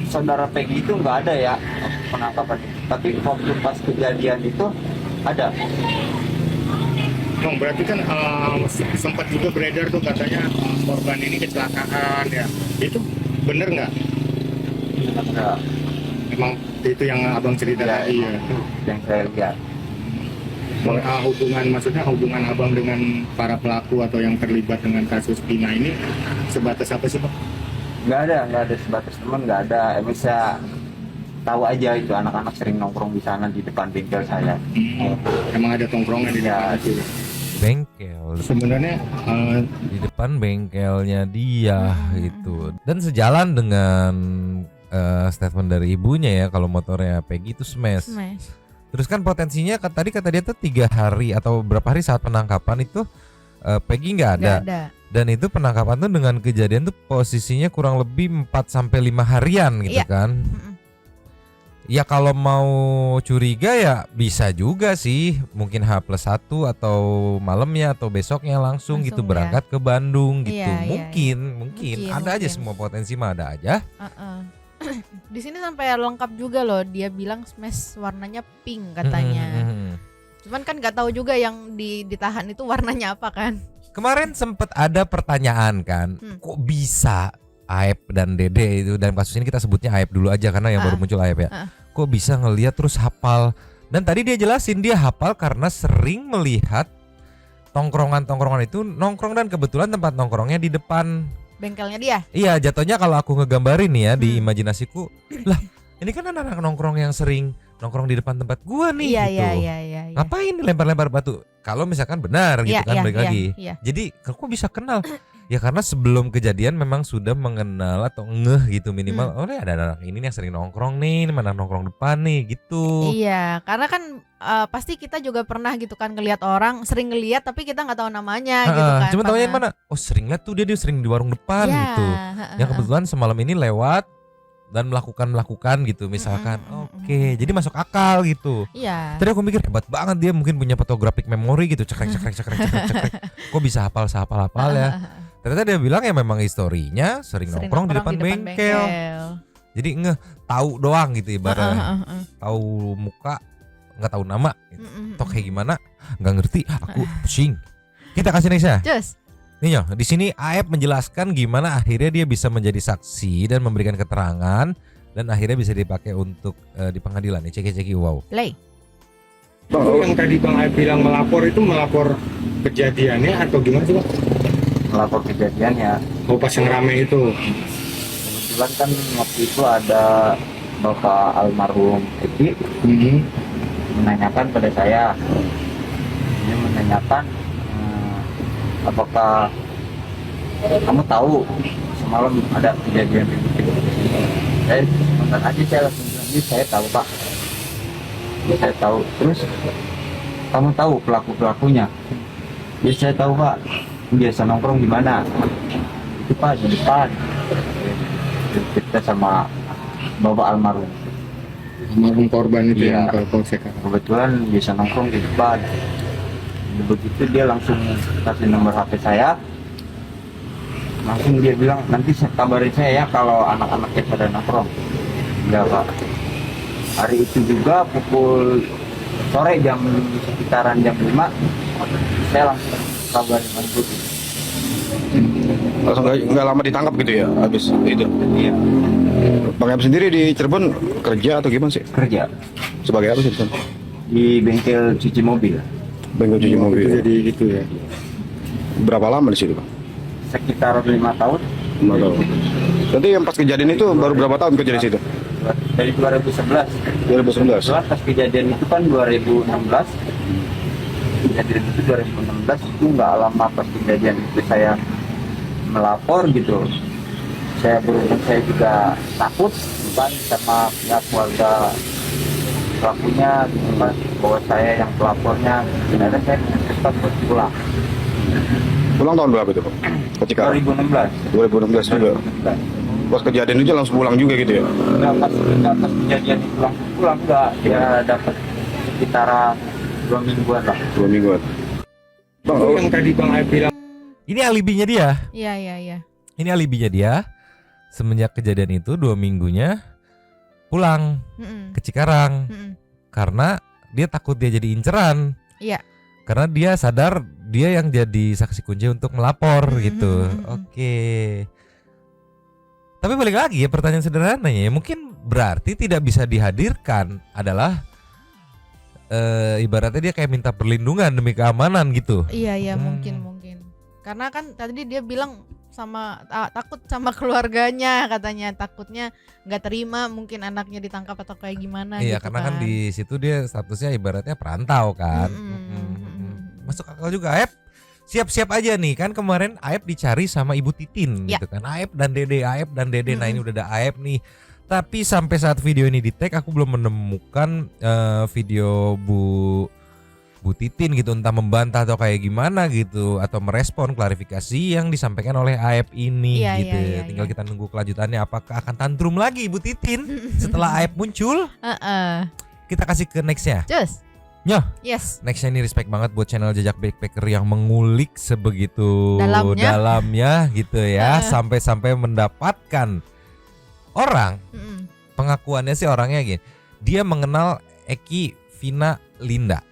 saudara Peggy itu nggak ada ya waktu penangkapan itu. Tapi waktu pas kejadian itu ada. Bang, berarti kan sempat juga beredar tuh katanya korban ini kecelakaan ya. Itu bener nggak? Enggak. Emang itu yang abang cerita Ya, tadi ya. itu yang saya lihat. Maksudnya hubungan abang dengan para pelaku atau yang terlibat dengan kasus Pina ini sebatas apa sih Bang? Nggak ada sebatas teman, nggak ada. Emang saya tahu aja itu anak-anak sering nongkrong di sana di depan bengkel saya. Emang ada tongkrongan di Ya, depan itu. Bengkel Sebenarnya di depan bengkelnya dia gitu. Dan sejalan dengan statement dari ibunya ya kalau motornya Peggy itu Smash. Terus kan potensinya tadi kata dia tuh 3 hari atau berapa hari saat penangkapan itu Peggy nggak ada. Dan itu penangkapan tuh dengan kejadian tuh posisinya kurang lebih 4-5 harian gitu kan. Ya kalau mau curiga ya bisa juga sih, mungkin H+1 atau malamnya atau besoknya langsung gitu ya. Berangkat ke Bandung gitu. Iya, Mungkin ada aja semua potensi mah ada aja. Di sini sampai lengkap juga loh, dia bilang Smash warnanya pink katanya. Cuman kan nggak tahu juga yang ditahan itu warnanya apa kan. Kemarin sempet ada pertanyaan kan, kok bisa Aep dan Dede itu dalam kasus ini kita sebutnya Aep dulu aja karena yang baru muncul Aep ya. Kok bisa ngelihat terus hafal? Dan tadi dia jelasin dia hafal karena sering melihat tongkrongan-tongkrongan itu nongkrong dan kebetulan tempat nongkrongnya di depan bengkelnya dia. Iya, jatuhnya kalau aku ngegambarin nih ya di imajinasiku, lah ini kan anak-anak nongkrong yang sering nongkrong di depan tempat gua nih gitu. Iya. Ngapain lempar-lempar batu? Kalau misalkan benar gitu kan balik lagi. Iya. Jadi kok bisa kenal? Ya karena sebelum kejadian memang sudah mengenal atau ngeh gitu minimal. Oh ini ada anak ini nih yang sering nongkrong nih, mana nongkrong depan nih gitu. Iya, karena kan pasti kita juga pernah gitu kan ngelihat orang, sering ngelihat tapi kita nggak tahu namanya gitu kan. Cuma tahunya mana? Oh sering lihat tuh dia sering di warung depan gitu. Yang kebetulan semalam ini lewat dan melakukan gitu misalkan. Oke, jadi masuk akal gitu. Iya. Tadi aku mikir hebat banget dia mungkin punya photographic memory gitu, cekrek. Kok bisa hafal ya? Ternyata dia bilang ya memang historinya sering nongkrong di depan bengkel. Jadi tahu doang gitu ibaratnya. Tahu muka, nggak tahu nama. Gitu. Toh kayak gimana? Nggak ngerti. Aku pusing. Kita kasih next ya. Just. Nih di sini Aep menjelaskan gimana akhirnya dia bisa menjadi saksi dan memberikan keterangan dan akhirnya bisa dipakai untuk di pengadilan. Nih ceki wow. Play. Yang tadi Bang Aep bilang melapor kejadiannya atau gimana sih Bang? Melapor kejadiannya. Oh pas yang rame itu. Kebetulan kan waktu itu ada Bapak almarhum Eki menanyakan pada saya, dia menanyakan apakah kamu tahu semalam ada kejadian begitu. Saya sebentar aja saya langsung bilang, "Ini saya tahu Pak, ini saya tahu." Terus kamu tahu pelakunya? Ya saya tahu Pak, biasa nongkrong di mana? Itu Pak di depan. Kita sama bapak almarhum. Almarhum korban itu Iya. yang ke polsek. Kebetulan biasa nongkrong di depan. Begitu dia langsung kasih nomor HP saya. Langsung dia bilang, nanti kabarin saya ya kalau anak-anaknya pada nongkrong. Iya Pak. Hari itu juga pukul sore sekitaran jam 5, saya langsung kabarin ibu. Langsung nggak lama ditangkap gitu ya habis itu. Iya, Bang Yap sendiri di Cirebon kerja atau gimana sih? kerja Sebagai apa sih di sana? di bengkel cuci mobil. Bengkel cuci mobil. Jadi gitu ya. Berapa lama di situ, Bang? Sekitar 5 tahun. 5 tahun. Berarti yang pas kejadian itu baru berapa tahun kerja di situ? Dari 2011. 2019. Kebetulan pas kejadian itu kan 2016. Kejadian itu 2016 itu nggak lama pas kejadian itu saya melapor gitu. Saya berhubung saya juga takut bukan sama pihak keluarga pelakunya gitu kan, bahwa saya yang pelapornya. Sebenarnya saya memutuskan buat pulang. Pulang tahun berapa itu, Bang? Ketika 2016. 2016 juga. Pas kejadian itu langsung pulang juga gitu ya? Nggak pas kejadian itu langsung pulang, nggak. Dia dapat sekitaran 2 mingguan lah. 2 mingguan. Bang, Itu yang tadi Bang Aib bilang. Ini alibinya dia. Iya. Ini alibinya dia. Semenjak kejadian itu 2 minggunya pulang ke Cikarang karena dia takut dia jadi inceran. Iya. Karena dia sadar dia yang jadi saksi kunci untuk melapor gitu. Oke. Tapi balik lagi ya, pertanyaan sederhananya ya, mungkin berarti tidak bisa dihadirkan adalah ibaratnya dia kayak minta perlindungan demi keamanan gitu. Iya, mungkin. Karena kan tadi dia bilang sama takut sama keluarganya, katanya takutnya nggak terima mungkin anaknya ditangkap atau kayak gimana. Iya, gitu karena kan di situ dia statusnya ibaratnya perantau kan. Masuk akal juga. Aep siap-siap aja nih, kan kemarin Aep dicari sama Ibu Titin Ya. gitu kan. Aep dan Dede. Nah ini udah ada Aep nih. Tapi sampai saat video ini di tag aku belum menemukan video Bu Titin gitu, entah membantah atau kayak gimana gitu, atau merespon klarifikasi yang disampaikan oleh Aep ini Iya, gitu. iya. Tinggal kita nunggu kelanjutannya, apakah akan tantrum lagi Bu Titin setelah Aep muncul. Kita kasih ke nextnya. Cus. Nyoh. Yes. Nextnya ini respect banget buat channel Jejak Backpacker yang mengulik sebegitu Dalamnya gitu ya, sampai mendapatkan orang. Pengakuannya sih orangnya gini, dia mengenal Eki, Vina, Linda.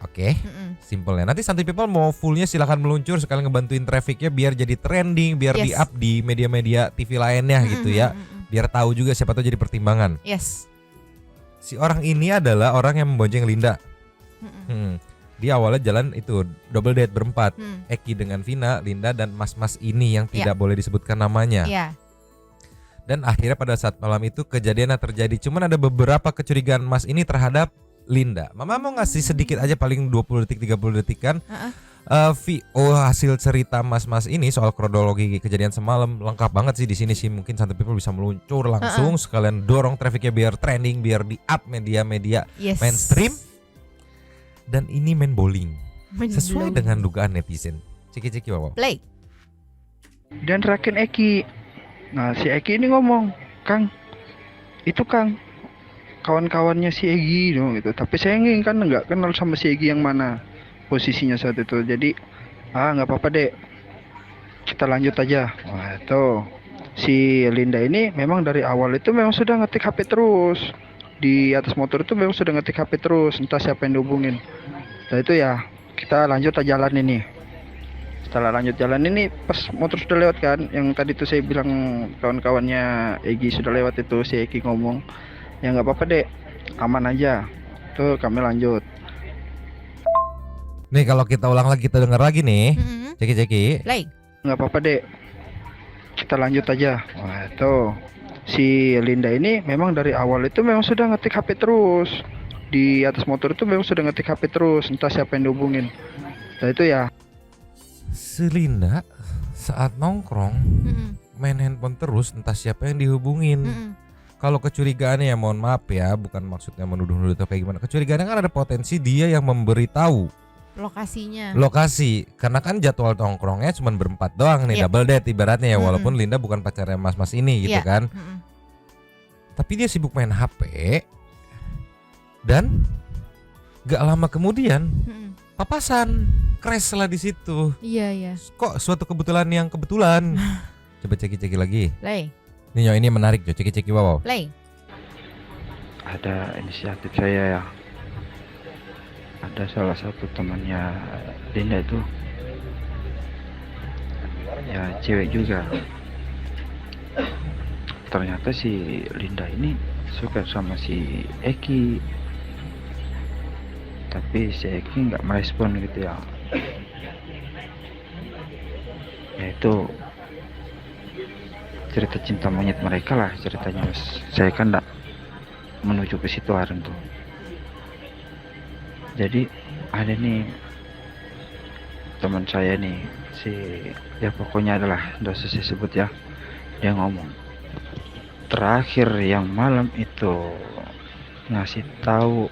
Oke, simpelnya. Nanti Santuy People mau fullnya silahkan meluncur sekalian ngebantuin trafficnya biar jadi trending, biar di up di media-media TV lainnya gitu ya. Biar tahu juga, siapa tahu jadi pertimbangan. Yes. Si orang ini adalah orang yang membonceng Linda. Dia awalnya jalan itu double date berempat, Eki dengan Vina, Linda dan mas-mas ini yang tidak boleh disebutkan namanya. Dan akhirnya pada saat malam itu kejadian yang terjadi, cuman ada beberapa kecurigaan mas ini terhadap Linda. Mama mau ngasih sedikit aja, paling 20 detik 30 detik kan. Hasil cerita mas-mas ini soal kronologi kejadian semalam lengkap banget sih di sini sih. Mungkin Santuy People bisa meluncur langsung sekalian dorong trafficnya biar trending, biar di up media-media mainstream. Dan ini main bowling sesuai dengan dugaan netizen. Ciki-ciki Wawaw. Play. Dan Raken Eki. Nah si Eki ini ngomong, Kang, itu Kang kawan-kawannya si Egi gitu. Tapi saya kan nggak kenal sama si Egi yang mana posisinya saat itu. Jadi nggak apa-apa dek, kita lanjut aja. Wah itu si Linda ini memang dari awal itu memang sudah ngetik HP terus di atas motor, itu memang sudah ngetik HP terus, entah siapa yang dihubungin. Nah itu ya kita lanjut aja jalan ini. Setelah lanjut jalan ini pas motor sudah lewat kan, yang tadi tuh saya bilang kawan-kawannya Egi sudah lewat itu, si Egi ngomong, ya nggak apa-apa dek, aman aja. Tuh kami lanjut. Nih kalau kita ulang lagi, kita dengar lagi nih. Ceki-ceki. Play. Nggak apa-apa dek, kita lanjut aja. Wah itu si Linda ini memang dari awal itu memang sudah ngetik HP terus. Di atas motor itu memang sudah ngetik HP terus, entah siapa yang dihubungin. Nah itu ya. Si Linda saat nongkrong main handphone terus, entah siapa yang dihubungin. Kalau kecurigaannya ya mohon maaf ya, bukan maksudnya menuduh-nuduh atau kayak gimana. Kecurigaannya kan ada potensi dia yang memberitahu lokasi, karena kan jadwal nongkrongnya cuma berempat doang nih, double date ibaratnya ya, walaupun Linda bukan pacarnya mas-mas ini gitu kan. Tapi dia sibuk main HP dan gak lama kemudian papasan, crash lah di situ. Iya. Kok suatu kebetulan yang kebetulan. Coba ceki-ceki lagi. Play. Nih ini menarik Jo, ceki-ceki wow. Play. Ada inisiatif saya ya. Ada salah satu temannya Linda itu ya cewek juga. Ternyata si Linda ini suka sama si Eki, tapi si Eki nggak merespon gitu ya. Ya itu cerita cinta monyet mereka lah ceritanya, Mas. Saya kan nggak menuju ke situ hari itu. Jadi ada nih teman saya nih, si ya pokoknya adalah nggak usah saya sebut ya. Dia ngomong terakhir yang malam itu ngasih tahu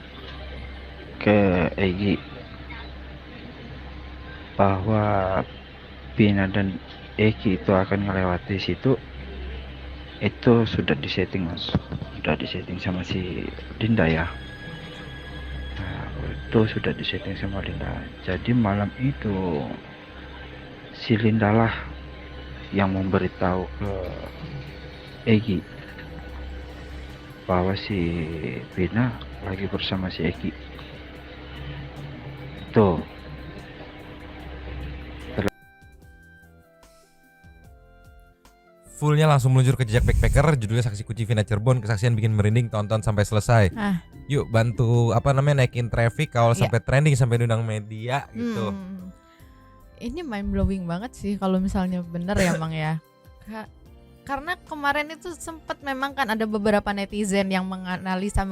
ke Egi bahwa Pina dan Eki itu akan ngelewati situ. Itu sudah disetting, Mas. Sudah disetting sama si Linda ya. Nah, itu sudah disetting sama Linda. Jadi malam itu si Linda lah yang memberitahu ke Egi bahwa si Pina lagi bersama si Eki. Tuh. Fullnya langsung meluncur ke jejak backpacker, judulnya Saksi Kunci Vina Cirebon, kesaksian bikin merinding, tonton sampai selesai. Yuk bantu naikin traffic kalau sampai trending, sampai diundang media gitu. Ini mind blowing banget sih kalau misalnya bener ya Mang ya. Karena kemarin itu sempat memang kan ada beberapa netizen yang menganalisa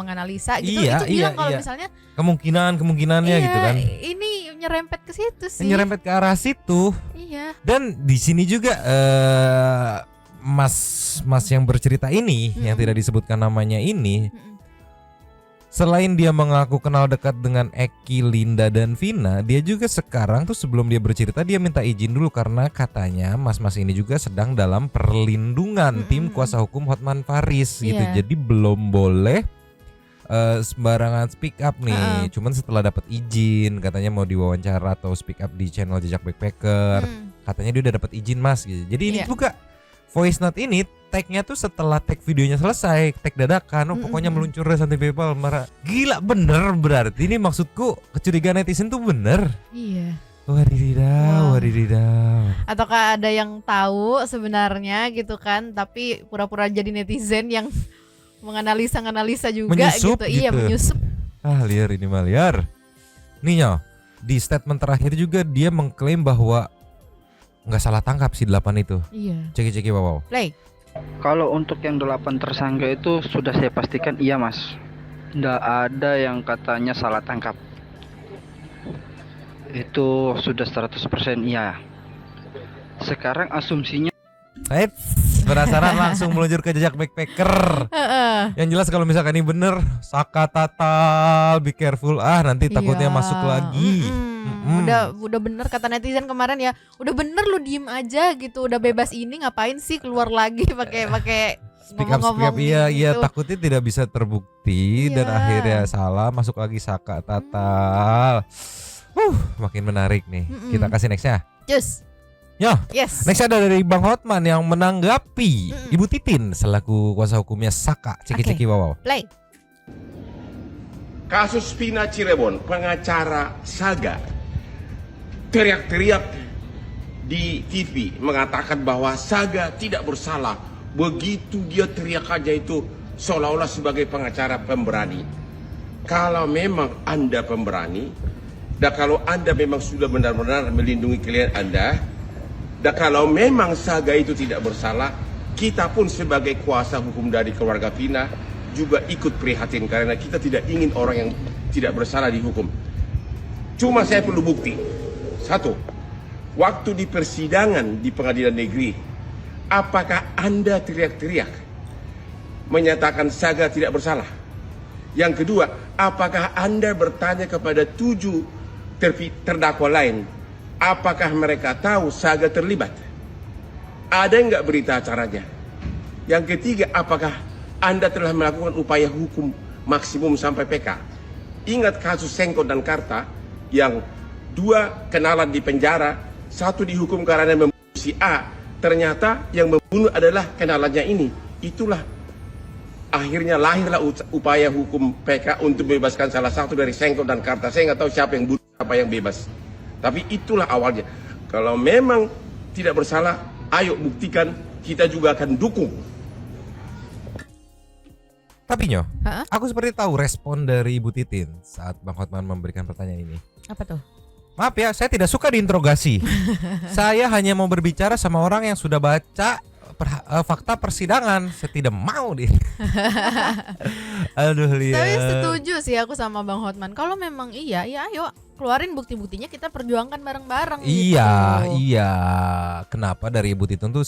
gitu, itu bilang kalau misalnya kemungkinannya gitu kan. Ini nyerempet ke situ sih. Nyerempet ke arah situ. Iya. Dan di sini juga Mas yang bercerita ini yang tidak disebutkan namanya ini, selain dia mengaku kenal dekat dengan Eki, Linda dan Vina, dia juga sekarang tuh sebelum dia bercerita dia minta izin dulu karena katanya mas-mas ini juga sedang dalam perlindungan tim kuasa hukum Hotman Paris gitu. Jadi belum boleh sembarangan speak up nih. Cuman setelah dapat izin katanya mau diwawancara atau speak up di channel Jejak Backpacker, katanya dia udah dapat izin Mas gitu. Jadi ini juga voice note ini tag-nya tuh setelah tag videonya selesai, tag dadakan, pokoknya meluncur Santai People marah. Gila bener berarti ini maksudku kecurigaan netizen tuh bener. Iya. Wadididaw. Ataukah ada yang tahu sebenarnya gitu kan, tapi pura-pura jadi netizen yang menganalisa juga menyusup gitu. Iya, menyusup. Liar ini mah liar. Nih Nyo, di statement terakhir juga dia mengklaim bahwa nggak salah tangkap si 8 itu. Iya. Ceki wow. Play. Kalau untuk yang 8 tersangka itu sudah saya pastikan iya Mas. Nggak ada yang katanya salah tangkap. Itu sudah 100% iya. Sekarang asumsinya penasaran langsung meluncur ke Jejak Backpacker. Yang jelas kalau misalkan ini bener, Saka Tatal, be careful nanti takutnya masuk lagi. Udah bener kata netizen kemarin ya, udah bener lu diem aja gitu, udah bebas ini ngapain sih keluar lagi pakai speak up iya takutnya tidak bisa terbukti dan akhirnya salah masuk lagi Saka Tatal. Makin menarik nih. Kita kasih nextnya. Yes. Next ada dari Bang Hotman yang menanggapi Ibu Titin selaku kuasa hukumnya Saka. Ceki wow. Play. Kasus Vina Cirebon, pengacara Saga teriak-teriak di TV mengatakan bahwa Saga tidak bersalah. Begitu dia teriak aja itu seolah-olah sebagai pengacara pemberani. Kalau memang Anda pemberani, dan kalau Anda memang sudah benar-benar melindungi klien Anda, dan kalau memang Saga itu tidak bersalah, kita pun sebagai kuasa hukum dari keluarga Vina juga ikut prihatin karena kita tidak ingin orang yang tidak bersalah dihukum. Cuma saya perlu bukti. Satu, waktu di persidangan di pengadilan negeri, apakah Anda teriak-teriak menyatakan Saga tidak bersalah? Yang kedua, apakah Anda bertanya kepada 7 terdakwa lain, apakah mereka tahu Saga terlibat? Ada nggak berita acaranya? Yang ketiga, apakah Anda telah melakukan upaya hukum maksimum sampai PK? Ingat kasus Sengkot dan Karta yang 2 kenalan di penjara, 1 dihukum karena membunuh si A. Ternyata yang membunuh adalah kenalannya ini. Itulah akhirnya lahirlah upaya hukum PK untuk membebaskan salah satu dari Sengkot dan Karta. Saya nggak tahu siapa yang bunuh, siapa yang bebas. Tapi itulah awalnya. Kalau memang tidak bersalah, ayo buktikan, kita juga akan dukung. Tapi Nyo, aku seperti tahu respon dari Ibu Titin saat Bang Hotman memberikan pertanyaan ini. Apa tuh? Maaf ya, saya tidak suka diinterogasi. Saya hanya mau berbicara sama orang yang sudah baca fakta persidangan. Saya tidak mau deh. Aduh lihat. Tapi setuju sih aku sama Bang Hotman. Kalau memang iya, ya ayo keluarin bukti-buktinya, kita perjuangkan bareng-bareng. Iya, gitu. iya. Kenapa dari Ibu Titin tuh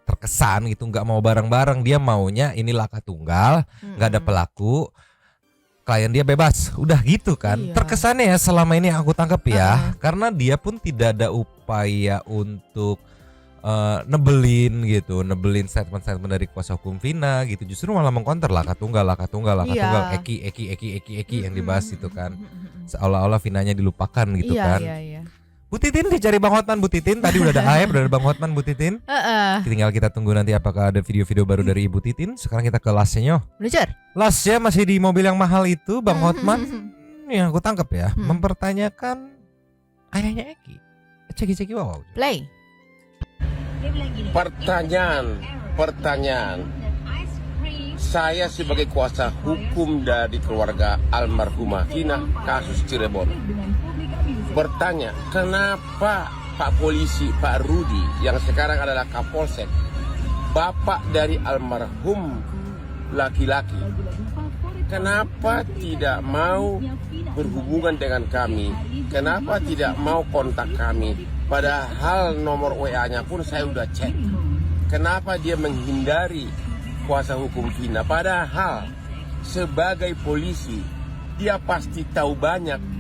terkesan gitu nggak mau bareng-bareng, dia maunya ini laka tunggal, nggak ada pelaku, klien dia bebas, udah gitu kan. Iya. Terkesannya ya selama ini aku tangkap ya, karena dia pun tidak ada upaya untuk nebelin gitu, nebelin statement-statement dari kuasa hukum Vina gitu, justru malah mengkonter laka tunggal, tunggal, Eki yang dibahas itu kan, seolah-olah Vinanya dilupakan gitu kan. Iya. Bu Titin dicari Bang Hotman, Bu Titin tadi udah ada aib, udah ada Bang Hotman, Bu Titin. Tinggal kita tunggu nanti apakah ada video-video baru dari Ibu Titin. Sekarang kita ke lasnya. Belajar. Lasnya masih di mobil yang mahal itu, Bang Hotman. Yang aku tangkap ya, mempertanyakan ayahnya Eki. Ceki wow. Play. Pertanyaan. Saya sebagai kuasa hukum dari keluarga almarhumah Vina kasus Cirebon bertanya, kenapa Pak Polisi, Pak Rudi yang sekarang adalah Kapolsek, bapak dari almarhum laki-laki, kenapa tidak mau berhubungan dengan kami? Kenapa tidak mau kontak kami? Padahal nomor WA-nya pun saya udah cek. Kenapa dia menghindari kuasa hukum Vina? Padahal sebagai polisi dia pasti tahu banyak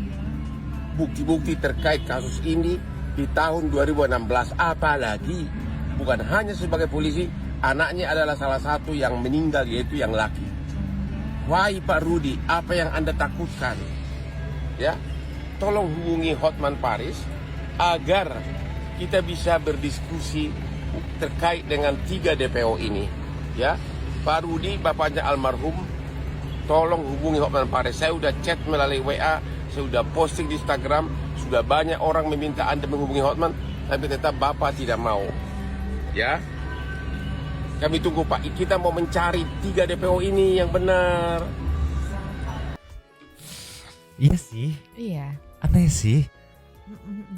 bukti-bukti terkait kasus ini di tahun 2016. Apalagi bukan hanya sebagai polisi, anaknya adalah salah satu yang meninggal, yaitu yang laki. Wahai Pak Rudi, apa yang Anda takutkan? Ya, tolong hubungi Hotman Paris agar kita bisa berdiskusi terkait dengan 3 DPO ini. Ya, Pak Rudi, bapaknya almarhum, tolong hubungi Hotman Paris. Saya udah chat melalui WA, saya sudah posting di Instagram, sudah banyak orang meminta Anda menghubungi Hotman, tapi tetap Bapak tidak mau. Ya, kami tunggu Pak. Kita mau mencari 3 DPO ini yang benar. Iya sih. Iya. Aneh sih.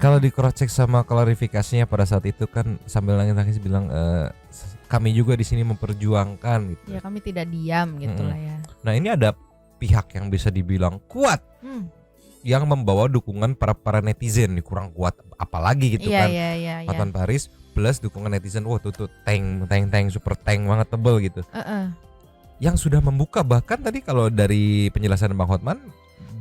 Kalau di cross check sama klarifikasinya pada saat itu kan sambil nangis-nangis bilang kami juga di sini memperjuangkan gitu. Ya kami tidak diam gitu lah ya. Nah ini ada pihak yang bisa dibilang kuat. Yang membawa dukungan para netizen kurang kuat apalagi gitu kan. Iya. Hotman Paris plus dukungan netizen, wah tuh tank super tank banget tebel gitu. Yang sudah membuka, bahkan tadi kalau dari penjelasan Bang Hotman,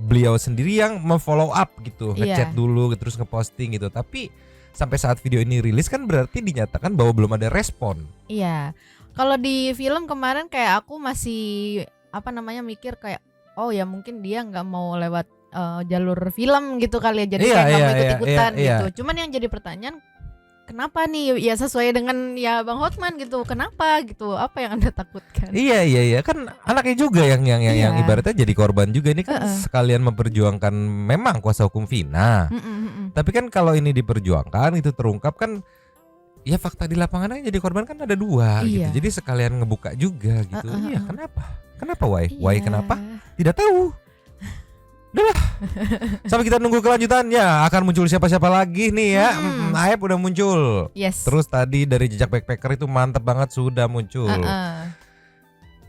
beliau sendiri yang memfollow up gitu, ngechat dulu terus ngeposting gitu. Tapi sampai saat video ini rilis kan berarti dinyatakan bahwa belum ada respon. Iya. Kalau di film kemarin kayak aku masih mikir kayak oh ya mungkin dia nggak mau lewat jalur film gitu kali ya, jadi kayak nggak mau ikut-ikutan gitu. Cuman yang jadi pertanyaan, kenapa nih ya sesuai dengan ya Bang Hotman gitu, kenapa gitu, apa yang Anda takutkan? Iya kan anaknya juga yang ibaratnya jadi korban juga, ini kan sekalian memperjuangkan memang kuasa hukum Vina. Tapi kan kalau ini diperjuangkan itu terungkap kan ya fakta di lapangan aja, jadi korban kan ada 2 gitu. Jadi sekalian ngebuka juga gitu. Iya, kenapa? Kenapa why? Why kenapa? Tidak tahu. Sampai kita nunggu kelanjutannya. Akan muncul siapa-siapa lagi nih ya. Aep udah muncul. Yes. Terus tadi dari Jejak Backpacker itu mantep banget sudah muncul.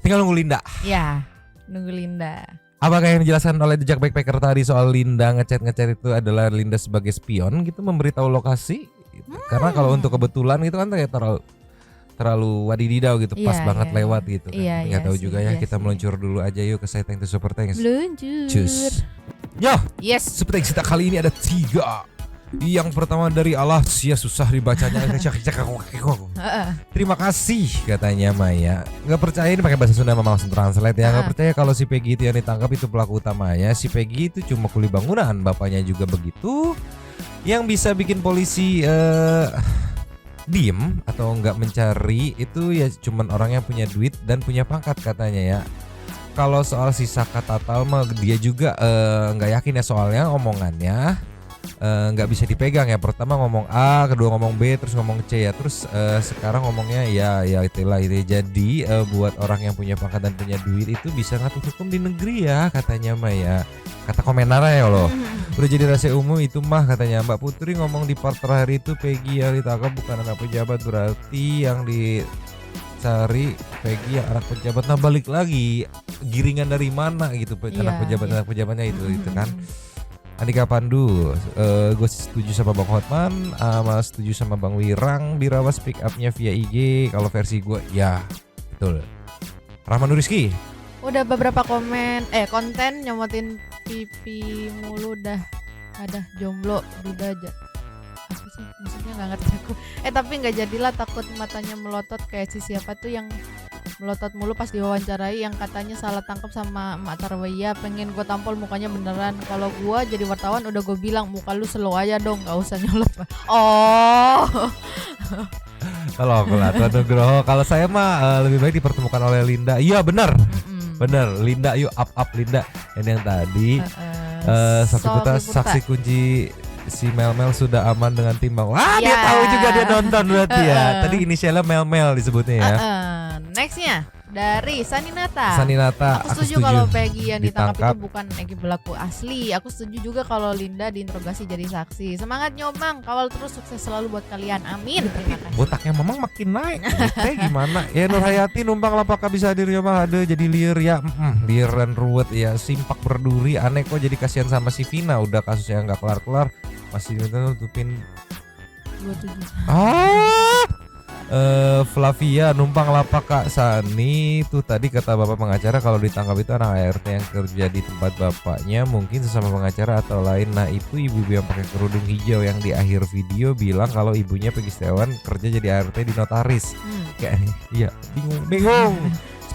Tinggal nunggu Linda. Ya, nunggu Linda. Apakah yang dijelaskan oleh Jejak Backpacker tadi soal Linda ngechat itu adalah Linda sebagai spion gitu, memberitahu lokasi gitu. Karena kalau untuk kebetulan itu kan kayak terlalu wadididau gitu, pas banget lewat gitu kan. Nggak tahu juga ya, kita meluncur dulu aja yuk ke Saya Thank to Super Thanks. Meluncur. Cus. Yo, Yes. Super Thanks kita kali ini ada 3. Yang pertama dari Allah, sia susah dibacanya. Terima kasih katanya Maya. Nggak percaya, ini pakai bahasa Sunda memang langsung translate ya. Nggak percaya kalau si Peggy itu yang ditangkap itu pelaku utamanya. Si Peggy itu cuma kuli bangunan, bapaknya juga begitu. Yang bisa bikin polisi diem atau nggak mencari itu ya cuman orang yang punya duit dan punya pangkat katanya ya. Kalau soal sisa kata mah dia juga nggak yakin ya, soalnya omongannya nggak bisa dipegang ya. Pertama ngomong A, kedua ngomong B, terus ngomong C ya. Terus sekarang ngomongnya ya itulah itu. Jadi buat orang yang punya pangkat dan punya duit itu bisa ngatur hukum di negeri ya katanya Maya. Kata komentarnya ya loh. Udah jadi rahasia umum itu mah katanya. Mbak Putri ngomong di part terakhir itu Peggy yang ditangkap bukan anak pejabat, berarti yang dicari Peggy yang anak pejabat. Nah balik lagi, giringan dari mana gitu anak pejabatnya itu kan. Andika Pandu, gue setuju sama Bang Hotman, setuju sama Bang Wirang, dirawas pick upnya via IG. Kalau versi gue ya betul. Rahman Rizky, Udah beberapa konten nyomotin pipi mulu dah. Ada jomblo duda aja. Apa sih maksudnya, nggak ngerti aku. Tapi nggak jadilah, takut matanya melotot kayak si siapa tuh yang melotot mulu pas diwawancarai, yang katanya salah tangkap sama Mak Tarwaya. Pengen gue tampol mukanya beneran. Kalau gue jadi wartawan udah gue bilang muka lu slow aja dong, nggak usah nyolot. Oh. Kalau aku lah Tuan Nugroho, kalau saya mah lebih baik dipertemukan oleh Linda. Iya benar. Bener, Linda yuk up Linda. Dan yang tadi saksi kunci si Mel sudah aman dengan timbang. Wah dia tahu juga, dia nonton berarti ya. Tadi inisialnya Mel disebutnya ya. Nextnya dari Saninata. Aku setuju kalau Peggy yang ditangkap itu bukan Egy pelaku asli. Aku setuju juga kalau Linda diinterogasi jadi saksi. Semangat Nyomang, kawal terus, sukses selalu buat kalian. Amin. Terima kasih. Botaknya Mamang makin naik. Gimana? Ya Nur Hayati numpang apakah bisa hadir Nyomang? Ada jadi liar ya. Liar dan ruwet ya. Simpak berduri. Aneh kok, jadi kasihan sama si Vina. Udah kasusnya nggak kelar-kelar. Masih nutupin 27. Flavia numpang lapak Kak Sani tuh tadi kata bapak pengacara kalau ditangkap itu anak ART yang kerja di tempat bapaknya, mungkin sesama pengacara atau lain. Nah itu ibu-ibu yang pakai kerudung hijau yang di akhir video bilang kalau ibunya Peggy Setiawan kerja jadi ART di notaris. Kayak iya bingung.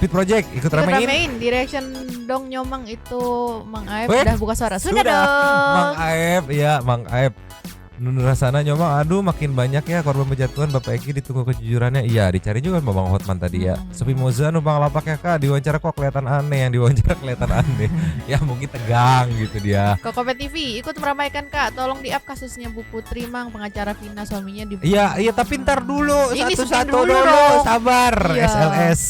Speed Project ikut ramein. Direction dong Nyomang itu. Mang Aep udah buka suara. Sudah dong. Mang Aep ya, Mang Aep. Nurasana Nyomang, aduh makin banyak ya korban penjatuhan Bapak Eki, ditunggu kejujurannya. Iya dicari juga sama Bang Hotman tadi ya. Sopi Moza numpang lapak ya Kak, diwawancara kok kelihatan aneh, yang diwawancara kelihatan aneh. Ya mungkin tegang gitu dia. Kokopet TV ikut meramaikan Kak, tolong di up kasusnya Bu Putri Mang, pengacara Vina suaminya di. Iya tapi ntar dulu, ini satu-satu dulu, sabar. Iya. SLS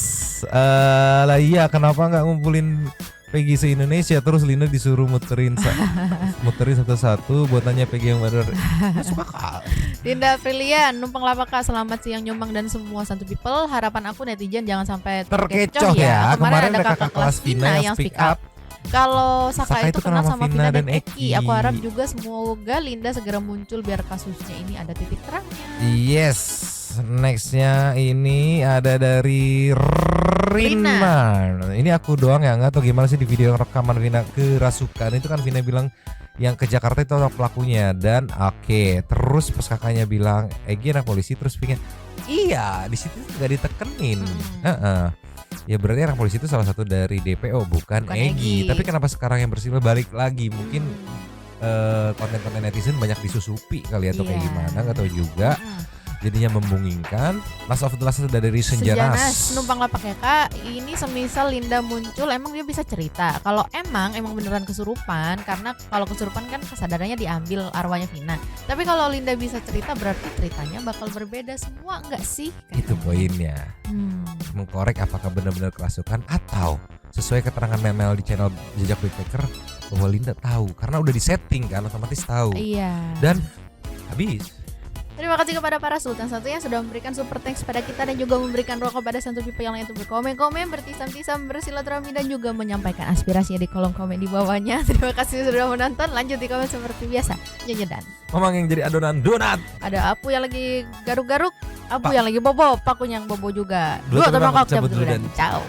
lah iya, kenapa nggak ngumpulin Peggy se-Indonesia, terus Linda disuruh muterin satu-satu buat tanya Peggy yang bener. Masuk akal. Dinda Aprilian, numpang lapak Kak, selamat siang Nyomang dan semua Santu People. Harapan aku netizen jangan sampai terkecoh ya. Kemarin ada kakak kelas Vina yang speak up. Kalau Saka itu kenal sama Vina dan Eki. Aku harap juga semoga Linda segera muncul biar kasusnya ini ada titik terangnya. Yes. Nextnya ini ada dari Rina. Ini aku doang ya, nggak tahu gimana sih di video yang rekaman Vina kerasukan itu kan Vina bilang yang ke Jakarta itu orang pelakunya dan oke. Terus pas kakaknya bilang Egy anak polisi, terus pingin iya di situ nggak ditekenin. Ya berarti anak polisi itu salah satu dari DPO bukan Egy. Tapi kenapa sekarang yang bersifat balik lagi? Mungkin konten-konten netizen banyak disusupi kali atau kayak gimana, nggak tahu juga. jadinya membungingkan. Last of the Last dari Sejanas numpanglah pakai Kak. Ini semisal Linda muncul, emang dia bisa cerita. Kalau emang beneran kesurupan, karena kalau kesurupan kan kesadarannya diambil arwahnya Vina. Tapi kalau Linda bisa cerita berarti ceritanya bakal berbeda semua, enggak sih? Itu poinnya. Mengkorek apakah benar-benar kerasukan atau sesuai keterangan Memel di channel Jejak Backpacker bahwa Linda tahu karena udah disetting kan, otomatis tahu. Iya. Dan habis. Terima kasih kepada para sultan satu yang sudah memberikan super thanks pada kita dan juga memberikan ruang kepada Santu People yang lain untuk berkomen-komen, bertisam-tisam, bersilaturahmi dan juga menyampaikan aspirasinya di kolom komen di bawahnya. Terima kasih sudah menonton. Lanjut di komen seperti biasa. Nyanyidan. Mamang yang jadi adonan donat. Ada Apu yang lagi garuk-garuk, Apu yang lagi bobo, Pakun yang bobo juga. Dua Dua teman cabut cabut dulu dulu dan dan ciao.